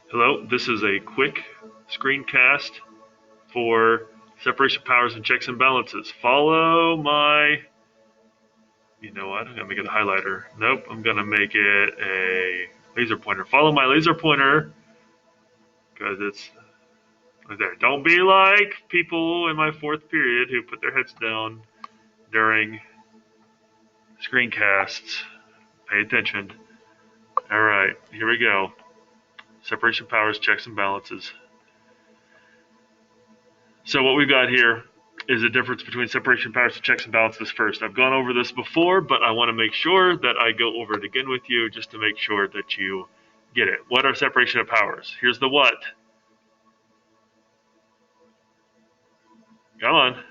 Hello, this is a quick screencast for separation of powers and checks and balances. Follow my, you know what, I'm going to make it a highlighter. Nope, I'm going to make it a laser pointer. Follow my laser pointer because it's right there. Don't be like people in my fourth period who put their heads down during screencasts. Pay attention. All right, here we go. Separation of powers, checks and balances. So what we've got here is the difference between separation of powers and checks and balances first. I've gone over this before, but I want to make sure that I go over it again with you just to make sure that you get it. What are separation of powers? Here's the what. Come on.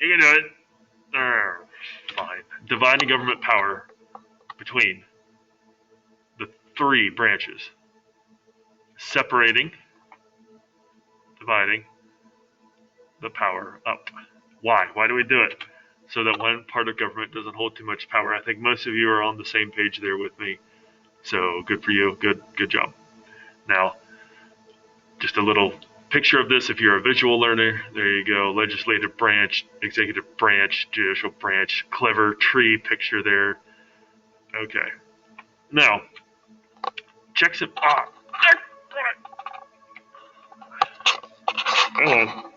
You can do it. Fine. Dividing government power between the three branches. Separating, dividing the power up. Why? Why do we do it? So that one part of government doesn't hold too much power. I think most of you are on the same page there with me. So good for you. Good job. Now, just a little picture of this if you're a visual learner. There you go. Legislative branch, executive branch, judicial branch. Clever tree picture there. Okay. Now, checks and Come on.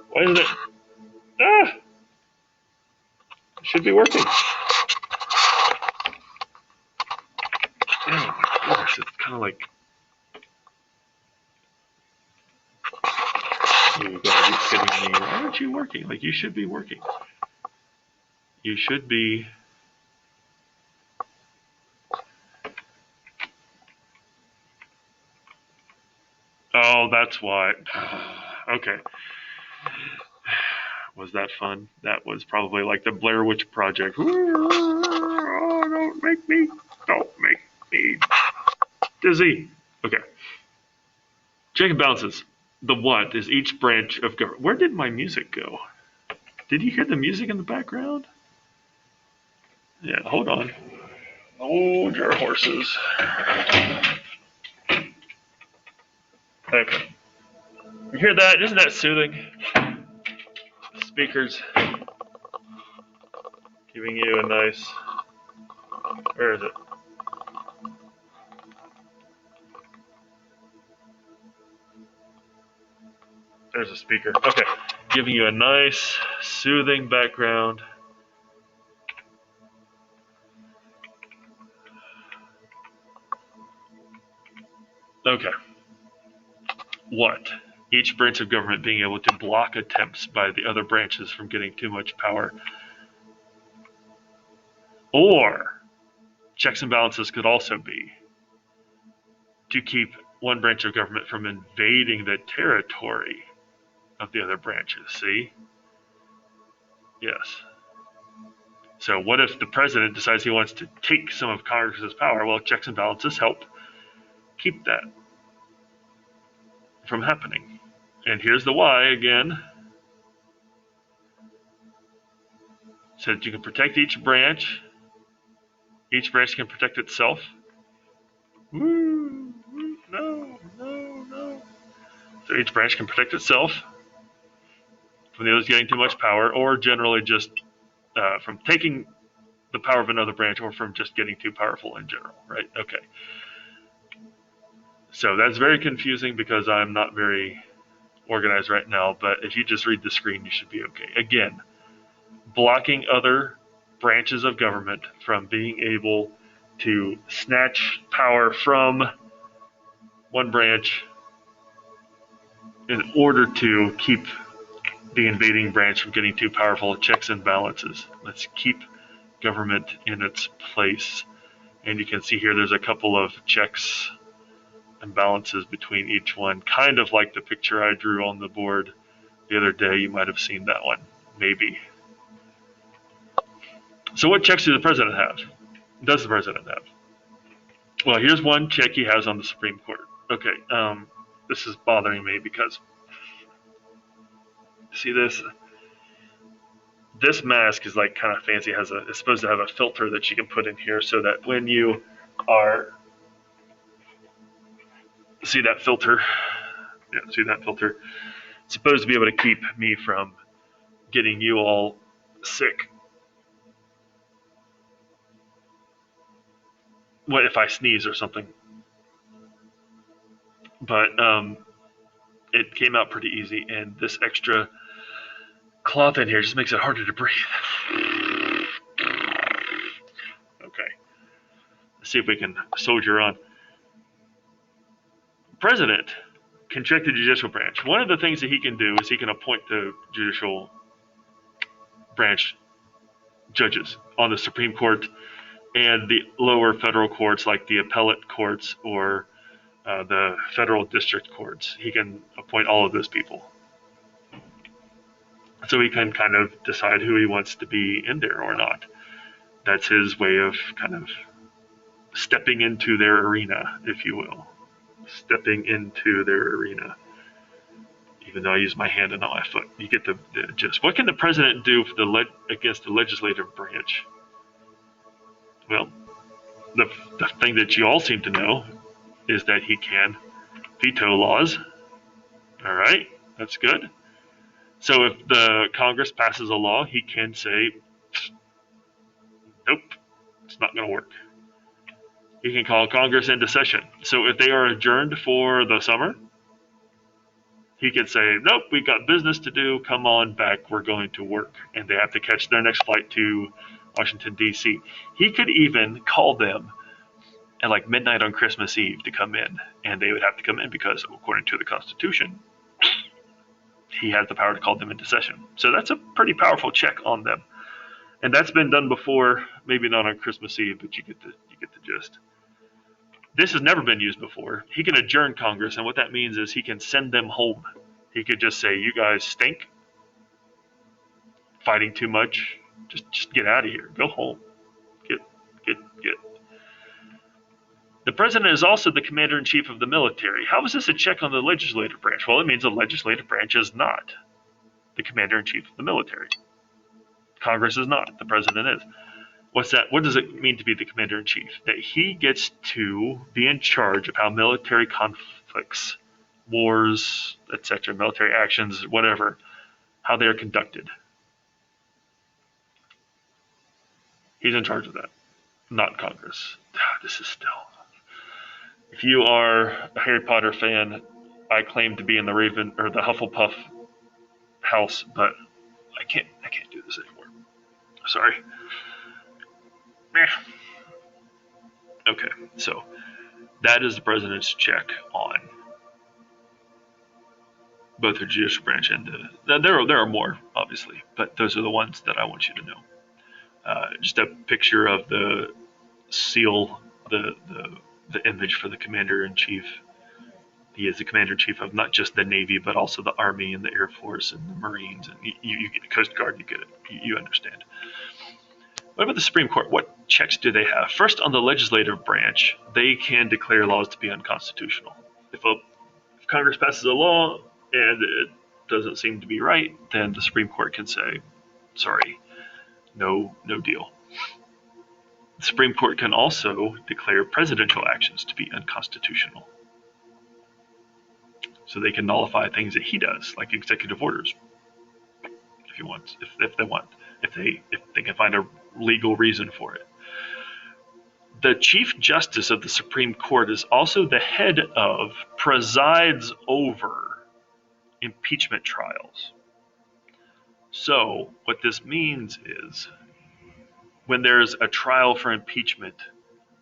Why isn't it? It should be working. Oh my gosh, it's kind of like. You gotta be kidding me. Why aren't you working? Like, you should be working. You should be. Oh, that's why. Okay. Was that fun? That was probably like the Blair Witch Project. Oh, don't make me dizzy. Okay. Check and balances. The what is each branch of government. Where did my music go? Did you hear the music in the background? Yeah, hold on. Hold your horses. Okay. You hear that? Isn't that soothing? Speakers giving you a nice. Where is it? There's a speaker. Okay. Giving you a nice, soothing background. Okay. What? Each branch of government being able to block attempts by the other branches from getting too much power. Or checks and balances could also be to keep one branch of government from invading the territory of the other branches. See? Yes. So what if the president decides he wants to take some of Congress's power? Well, checks and balances help keep that from happening. And here's the why again. So that you can protect each branch. Each branch can protect itself. Woo! No. So each branch can protect itself from the others getting too much power, or generally just from taking the power of another branch, or from just getting too powerful in general, right? Okay. So that's very confusing because I'm not very organized right now, but if you just read the screen, you should be okay. Again, blocking other branches of government from being able to snatch power from one branch in order to keep the invading branch from getting too powerful. Checks and balances. Let's keep government in its place. And you can see here there's a couple of checks and balances between each one, kind of like the picture I drew on the board the other day. You might have seen that one, maybe. So what checks does the president have? Does the president have? Well, here's one check he has on the Supreme Court. Okay, this is bothering me because, see this? This mask is like kind of fancy. It's supposed to have a filter that you can put in here so that when you are See that filter? Yeah, see that filter? It's supposed to be able to keep me from getting you all sick. What if I sneeze or something? But it came out pretty easy, and this extra cloth in here just makes it harder to breathe. Okay, let's see if we can soldier on. President can check the judicial branch. One of the things that he can do is he can appoint the judicial branch judges on the Supreme Court and the lower federal courts, like the appellate courts or the federal district courts. He can appoint all of those people. So he can kind of decide who he wants to be in there or not. That's his way of kind of stepping into their arena, if you will. Stepping into their arena. Even though I use my hand and not my foot. You get the gist. What can the president do for against the legislative branch? Well, the thing that you all seem to know is that he can veto laws. All right, that's good. So if the Congress passes a law, he can say, nope, it's not going to work. He can call Congress into session. So if they are adjourned for the summer, he could say, nope, we got business to do. Come on back. We're going to work. And they have to catch their next flight to Washington, D.C. He could even call them at like midnight on Christmas Eve to come in. And they would have to come in because, according to the Constitution, he has the power to call them into session. So that's a pretty powerful check on them. And that's been done before, maybe not on Christmas Eve, but you get the gist. This has never been used before. He can adjourn Congress, and what that means is he can send them home. He could just say, you guys stink, fighting too much, just get out of here, go home, get. The president is also the commander-in-chief of the military. How is this a check on the legislative branch? Well, it means the legislative branch is not the commander-in-chief of the military. Congress is not, the president is. What's that? What does it mean to be the commander-in-chief? That he gets to be in charge of how military conflicts, wars, etc., military actions, whatever, how they are conducted. He's in charge of that, not Congress. This is still... If you are a Harry Potter fan, I claim to be in the Hufflepuff house, but I can't do this anymore. Sorry. Okay, so that is the president's check on both the judicial branch and there are more, obviously, but those are the ones that I want you to know. Just a picture of the seal, the image for the commander-in-chief. He is the commander-in-chief of not just the Navy, but also the Army and the Air Force and the Marines, and you get the Coast Guard, you get it, you understand. What about the Supreme Court? What checks do they have? First, on the legislative branch, they can declare laws to be unconstitutional. If Congress passes a law and it doesn't seem to be right, then the Supreme Court can say, sorry, no deal. The Supreme Court can also declare presidential actions to be unconstitutional. So they can nullify things that he does, like executive orders, if he wants, if they want, if they can find a legal reason for it. The Chief Justice of the Supreme Court is also the head of, presides over impeachment trials. So what this means is when there's a trial for impeachment,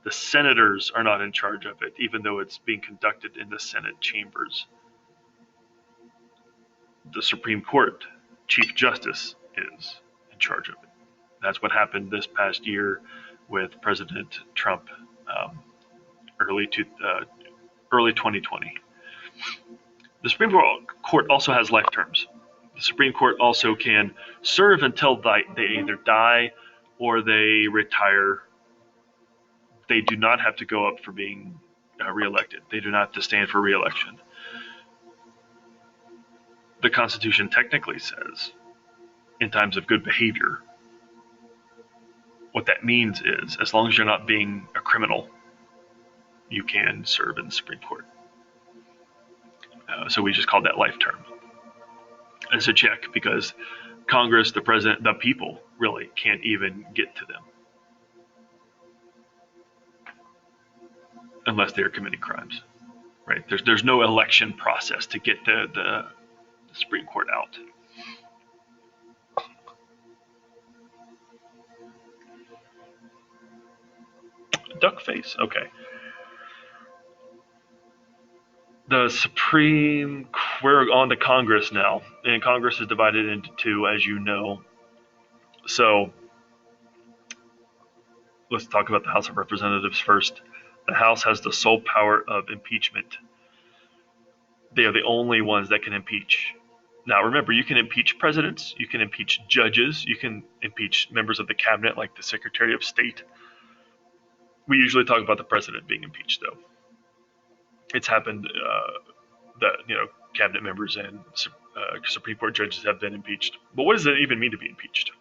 the senators are not in charge of it, even though it's being conducted in the Senate chambers. The Supreme Court Chief Justice is in charge of it. That's what happened this past year with President Trump, early 2020. The Supreme Court also has life terms. The Supreme Court also can serve until they either die or they retire. They do not have to go up for being reelected. They do not have to stand for reelection. The Constitution technically says, in times of good behavior, what that means is, as long as you're not being a criminal, you can serve in the Supreme Court. So we just called that life term. It's a check because Congress, the president, the people really can't even get to them unless they are committing crimes, right? There's no election process to get the Supreme Court out. Duck face, okay. The Supreme, we're on to Congress now, and Congress is divided into two, as you know. So let's talk about the House of Representatives first. The House has the sole power of impeachment. They are the only ones that can impeach. Now, remember, you can impeach presidents, you can impeach judges, you can impeach members of the cabinet, like the Secretary of State. We usually talk about the president being impeached, though. It's happened that cabinet members and Supreme Court judges have been impeached. But what does it even mean to be impeached?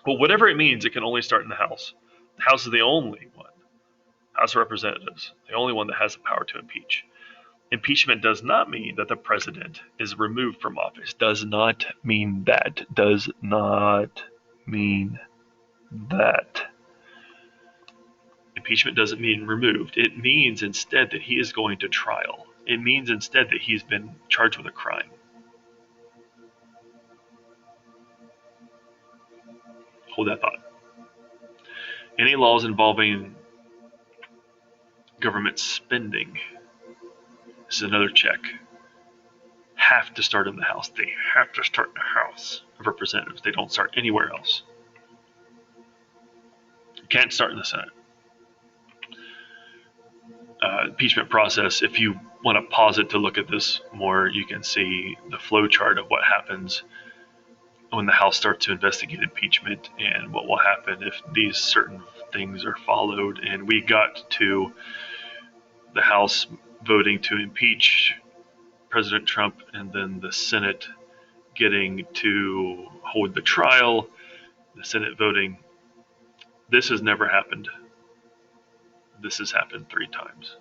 Well, whatever it means, it can only start in the House. The House is the only one, House of Representatives, the only one that has the power to impeach. Impeachment does not mean that the president is removed from office. Does not mean that. Does not mean that. Impeachment doesn't mean removed. It means instead that he is going to trial. It means instead that he's been charged with a crime. Hold that thought. Any laws involving government spending, this is another check, have to start in the House. They have to start in the House of Representatives. They don't start anywhere else. You can't start in the Senate. Impeachment process, if you want to pause it to look at this more, you can see the flow chart of what happens when the House starts to investigate impeachment and what will happen if these certain things are followed. And we got to the House voting to impeach President Trump, and then the Senate getting to hold the trial, the Senate voting. This has never happened. This has happened 3 times.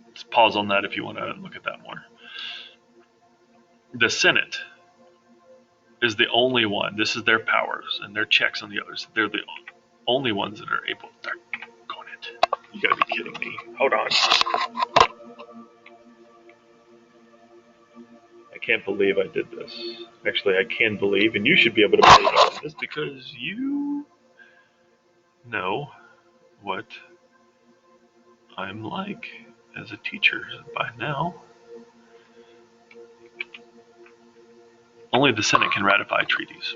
Let's pause on that if you want to look at that more. The Senate is the only one, this is their powers and their checks on the others. They're the only ones that are able to go on it. You gotta be kidding me. Hold on. I can't believe I did this. Actually, I can believe, and you should be able to believe I did this because you know what I'm like as a teacher by now. Only the Senate can ratify treaties.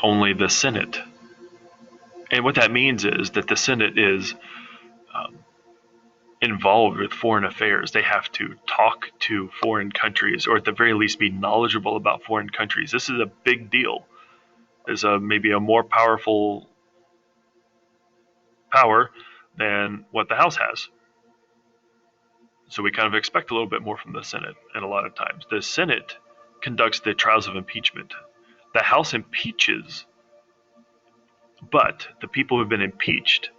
Only the Senate. And what that means is that the Senate is involved with foreign affairs. They have to talk to foreign countries, or at the very least be knowledgeable about foreign countries. This is a big deal. There's maybe a more powerful power than what the House has. So we kind of expect a little bit more from the Senate, and a lot of times. The Senate conducts the trials of impeachment. The House impeaches, but the people who have been impeached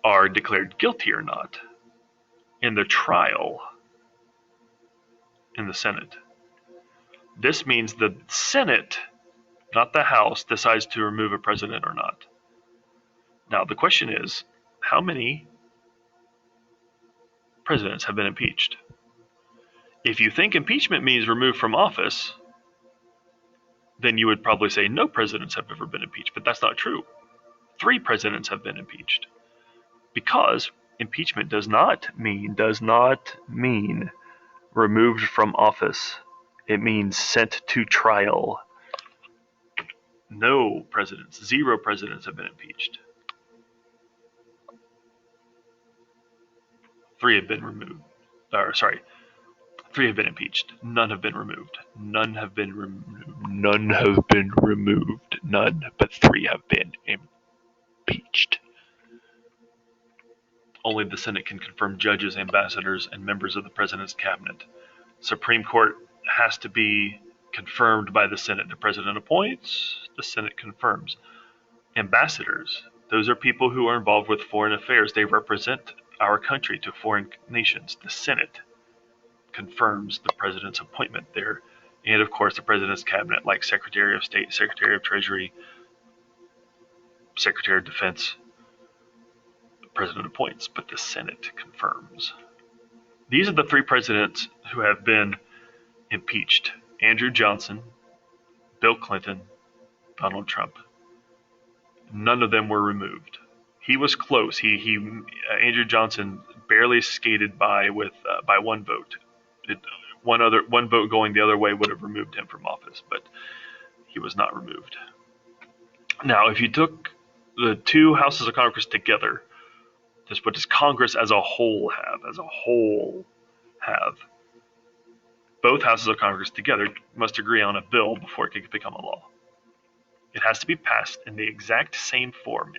are declared guilty or not in the trial in the Senate. This means the Senate, not the House, decides to remove a president or not. Now, the question is, how many presidents have been impeached? If you think impeachment means removed from office, then you would probably say no presidents have ever been impeached, but that's not true. 3 presidents have been impeached, because impeachment does not mean removed from office. It means sent to trial. No presidents, 0 presidents have been impeached. 3 have been removed. 3 have been impeached. None have been removed. None have been removed. None have been removed. None, but 3 have been impeached. Only the Senate can confirm judges, ambassadors, and members of the president's cabinet. Supreme Court has to be confirmed by the Senate. The president appoints, the Senate confirms. Ambassadors, those are people who are involved with foreign affairs. They represent our country to foreign nations. The Senate confirms the president's appointment there. And of course, the president's cabinet, like Secretary of State, Secretary of Treasury, Secretary of Defense, the president appoints, but the Senate confirms. These are the three presidents who have been impeached: Andrew Johnson, Bill Clinton, Donald Trump. None of them were removed. He was close. Andrew Johnson barely skated by with by one vote. One vote going the other way would have removed him from office, but he was not removed. Now, if you took the two houses of Congress together, just what does Congress as a whole have? Both houses of Congress together must agree on a bill before it can become a law. It has to be passed in the exact same form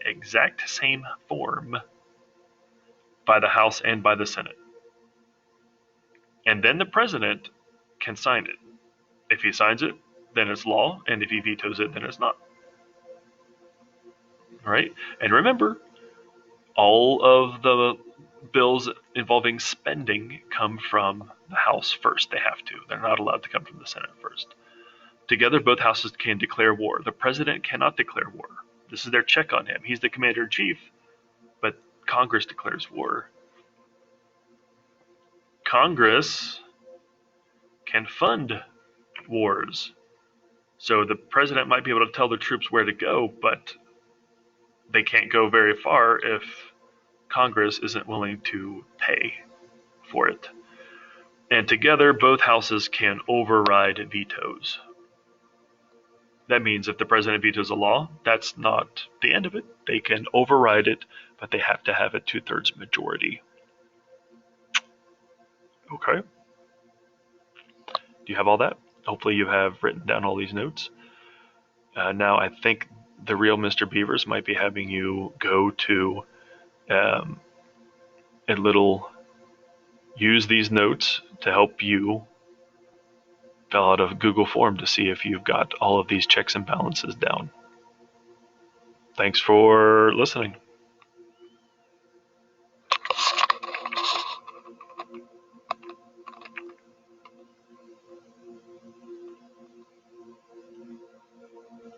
by the House and by the Senate. And then the president can sign it. If he signs it, then it's law, and if he vetoes it, then it's not. Right? And remember, all of the bills involving spending come from the House first. They have to. They're not allowed to come from the Senate first. Together, both houses can declare war. The president cannot declare war. This is their check on him. He's the commander-in-chief, but Congress declares war. Congress can fund wars. So the president might be able to tell the troops where to go, but they can't go very far if Congress isn't willing to pay for it. And together, both houses can override vetoes. That means if the president vetoes a law, that's not the end of it. They can override it, but they have to have a 2/3 majority. Okay. Do you have all that? Hopefully you have written down all these notes. Now I think the real Mr. Beavers might be having you go to use these notes to help you fill out a Google form to see if you've got all of these checks and balances down. Thanks for listening.